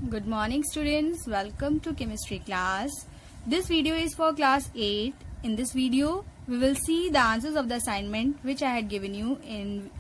Good morning students, welcome to chemistry class. This video is for class 8. In this video, we will see the answers of the assignment which I had given you in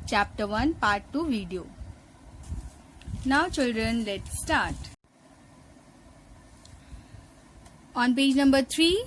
chapter 1 part 2 video. Now children, let's start. On page number 3,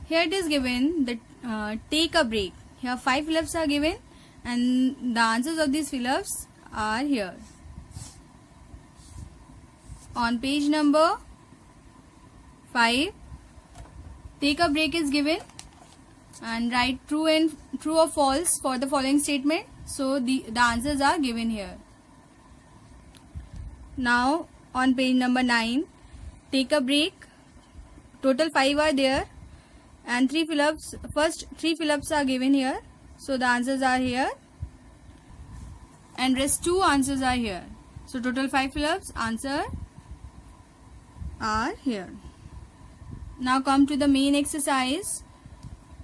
here it is given that take a break. Here 5 fill-ups are given and the answers of these fill-ups are here. On page number 5, take a break is given and write true or false for the following statement. So the answers are given here. Now on page number 9, take a break. Total 5 are there and 3 fill-ups. First 3 fill-ups are given here. So the answers are here and rest 2 answers are here. So total 5 fill-ups, answer are here. Now come to the main exercise.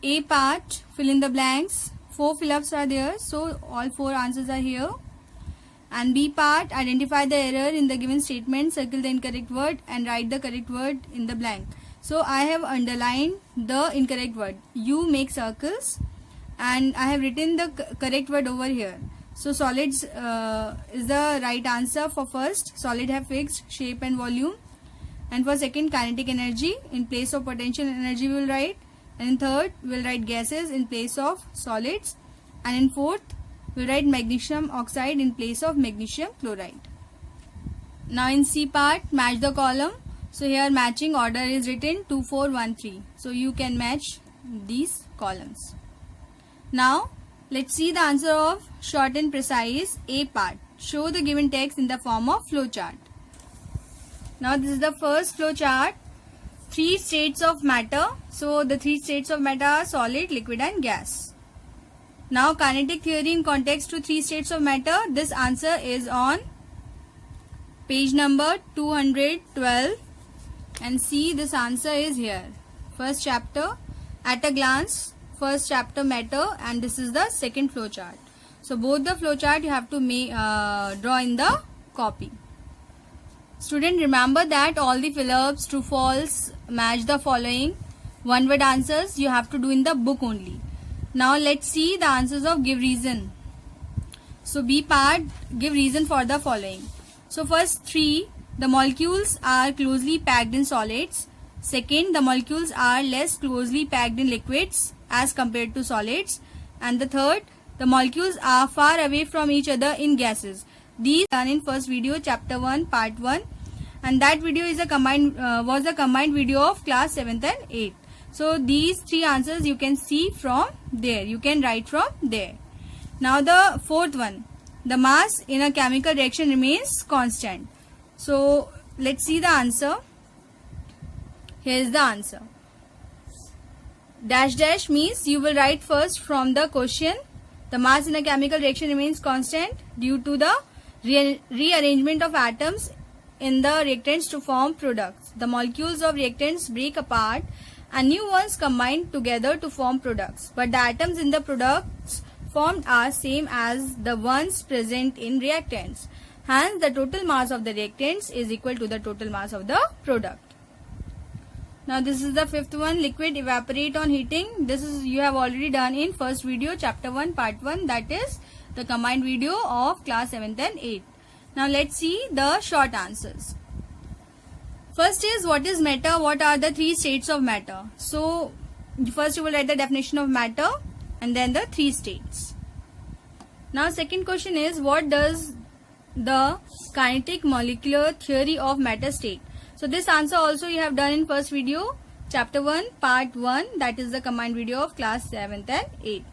A part, fill in the blanks. 4 fill-ups are there, so all 4 answers are here. And B part, identify the error in the given statement, circle the incorrect word and write the correct word in the blank. So I have underlined the incorrect word. You make circles and I have written the correct word over here. So solids is the right answer for first. Solid have fixed shape and volume. And for second, kinetic energy, in place of potential energy we will write. And in third, we will write gases in place of solids. And in fourth, we will write magnesium oxide in place of magnesium chloride. Now in C part, match the column. So here matching order is written 2, 4, 1, 3. So you can match these columns. Now let's see the answer of short and precise A part. Show the given text in the form of flowchart. Now this is the first flow chart. 3 states of matter. So the 3 states of matter are solid, liquid and gas. Now kinetic theory in context to 3 states of matter. This answer is on page number 212 and see this answer is here. First chapter at a glance, first chapter matter and this is the second flow chart. So both the flow chart you have to draw in the copy. Student, remember that all the fill-ups, true, false, match the following. One word answers you have to do in the book only. Now let's see the answers of give reason. So B part, give reason for the following. So first 3, the molecules are closely packed in solids. Second, the molecules are less closely packed in liquids as compared to solids. And the third, the molecules are far away from each other in gases. These done in first video, chapter 1, part 1, and that video is a combined video of class 7th and 8th. So these 3 answers you can see from there. You can write from there. Now the fourth one, the mass in a chemical reaction remains constant. So let's see the answer. Here is the answer. Dash dash means you will write first from the question. The mass in a chemical reaction remains constant due to the rearrangement of atoms in the reactants to form products. The molecules of reactants break apart and new ones combine together to form products. But the atoms in the products formed are same as the ones present in reactants. Hence, the total mass of the reactants is equal to the total mass of the product. Now this is the fifth one, liquid evaporate on heating. This is you have already done in first video, chapter 1, part 1, that is the combined video of class 7th and 8th. Now let's see the short answers. First is what is matter, what are the 3 states of matter. So first you will write the definition of matter and then the 3 states. Now second question is what does the kinetic molecular theory of matter state. So this answer also you have done in first video, chapter 1, part 1, that is the combined video of class 7th and 8th.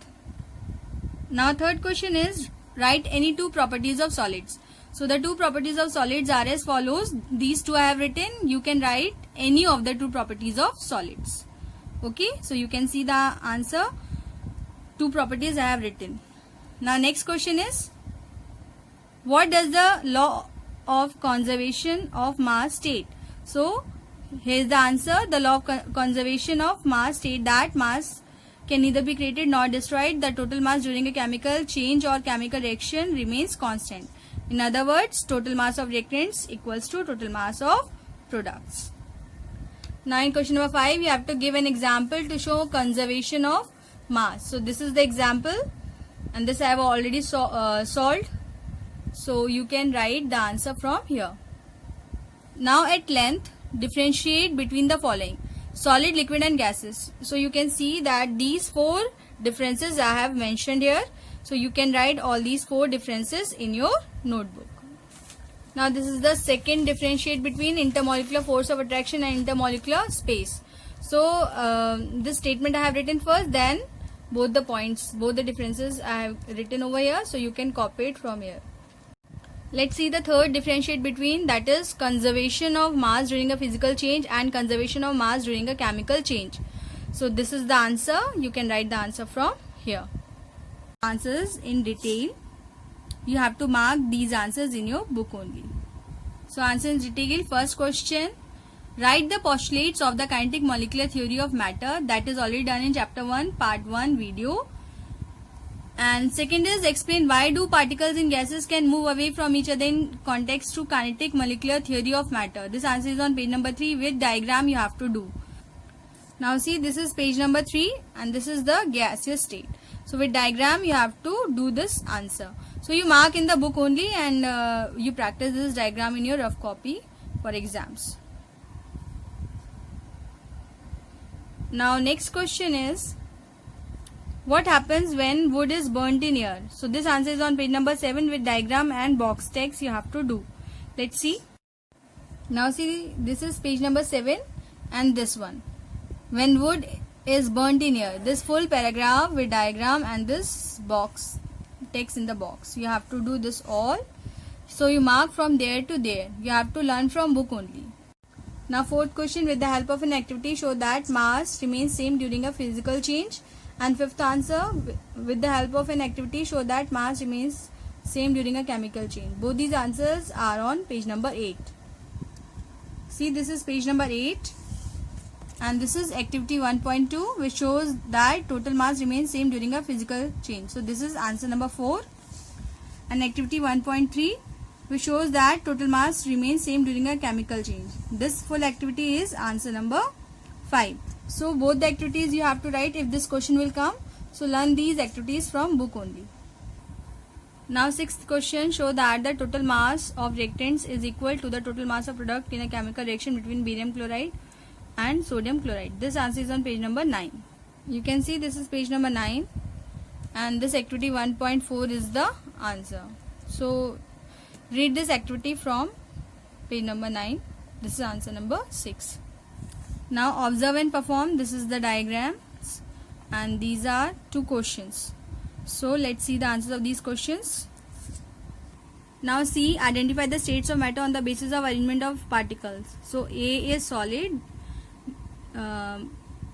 Now third question is write any 2 properties of solids. So the 2 properties of solids are as follows. These 2 I have written. You can write any of the 2 properties of solids. Okay, so you can see the answer. 2 properties I have written. Now next question is what does the law of conservation of mass state? So here is the answer. The law of conservation of mass state that mass can neither be created nor destroyed. The total mass during a chemical change or chemical reaction remains constant. In other words, total mass of reactants equals to total mass of products. Now in question number 5, you have to give an example to show conservation of mass. So this is the example, and this I have already solved. So you can write the answer from here. Now at length, differentiate between the following: solid, liquid and gases. So you can see that these 4 differences I have mentioned here. So you can write all these 4 differences in your notebook. Now this is the second differentiate between intermolecular force of attraction and intermolecular space. So this statement I have written first, then both the points, both the differences I have written over here. So you can copy it from here. Let's see the third differentiate between, that is conservation of mass during a physical change and conservation of mass during a chemical change. So this is the answer. You can write the answer from here. Answers in detail. You have to mark these answers in your book only. So answer in detail. First question, write the postulates of the kinetic molecular theory of matter. That is already done in chapter 1 part 1 video. And second is, explain why do particles in gases can move away from each other in context to kinetic molecular theory of matter. This answer is on page number 3 with diagram you have to do. Now see, this is page number 3 and this is the gaseous state. So with diagram you have to do this answer. So you mark in the book only and you practice this diagram in your rough copy for exams. Now next question is, what happens when wood is burnt in air? So this answer is on page number 7 with diagram and box text you have to do. Let's see. Now see, this is page number 7 and this one. When wood is burnt in air, this full paragraph with diagram and this box text in the box. You have to do this all. So you mark from there to there. You have to learn from book only. Now fourth question, with the help of an activity show that mass remains same during a physical change. And fifth answer, with the help of an activity show that mass remains same during a chemical change. Both these answers are on page number 8. See, this is page number 8 and this is activity 1.2, which shows that total mass remains same during a physical change. So this is answer number 4. And activity 1.3, which shows that total mass remains same during a chemical change. This full activity is answer number 5. So both the activities you have to write if this question will come. So learn these activities from book only. Now sixth question, show that the total mass of reactants is equal to the total mass of product in a chemical reaction between barium chloride and sodium chloride. This answer is on page number 9. You can see this is page number 9 and this activity 1.4 is the answer. So read this activity from page number 9. This is answer number 6. Now observe and perform. This is the diagrams and these are 2 questions. So let's see the answers of these questions. Now see, identify the states of matter on the basis of arrangement of particles. So A is solid,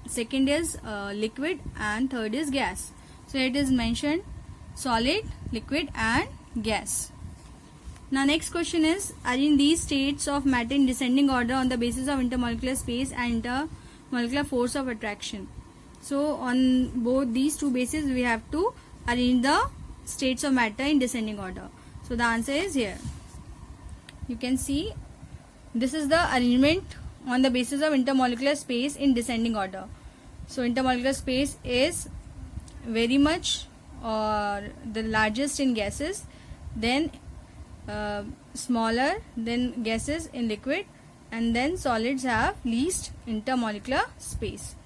second is liquid and third is gas. So it is mentioned solid, liquid and gas. Now next question is, arrange these states of matter in descending order on the basis of intermolecular space and intermolecular force of attraction. So on both these 2 bases we have to arrange the states of matter in descending order. So the answer is here. You can see this is the arrangement on the basis of intermolecular space in descending order. So intermolecular space is very much or the largest in gases, then smaller, then gases in liquid, and then solids have least intermolecular space.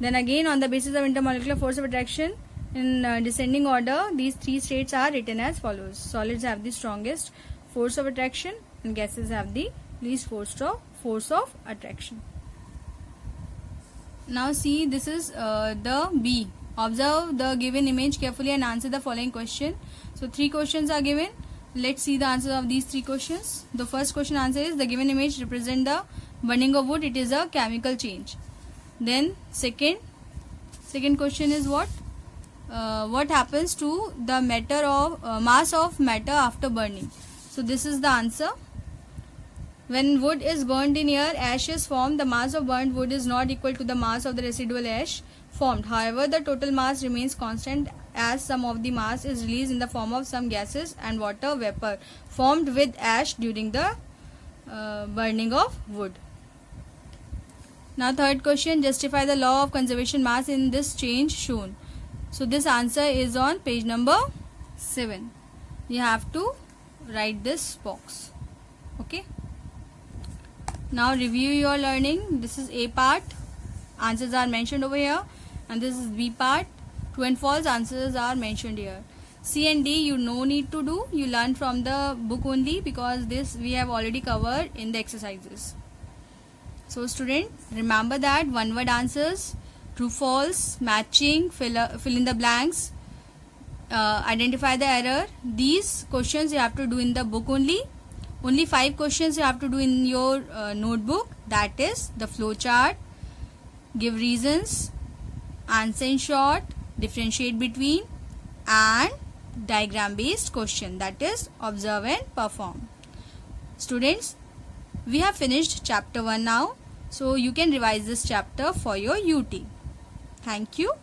Then again on the basis of intermolecular force of attraction in descending order, these 3 states are written as follows. Solids have the strongest force of attraction and gases have the least force of attraction. Now see, this is the B. Observe the given image carefully and answer the following question. So 3 questions are given. Let's see the answers of these 3 questions. The first question answer is, the given image represent the burning of wood. It is a chemical change. Then second question is what happens to the mass of matter after burning. So this is the answer. When wood is burned in air, ash is formed. The mass of burnt wood is not equal to the mass of the residual ash formed. However, the total mass remains constant as some of the mass is released in the form of some gases and water vapor formed with ash during the burning of wood. Now third question, justify the law of conservation mass in this change shown. So this answer is on page number 7. You have to write this box. Okay. Now review your learning. This is A part. Answers are mentioned over here. And this is B part. True and false answers are mentioned here. C and D you no need to do. You learn from the book only, because this we have already covered in the exercises. So student, remember that one word answers, true false, matching, fill in the blanks, identify the error. These questions you have to do in the book only. Only 5 questions you have to do in your notebook. That is the flow chart, give reasons, answer in short, differentiate between, and diagram based question, that is observe and perform. Students, we have finished chapter 1 now. So you can revise this chapter for your UT. Thank you.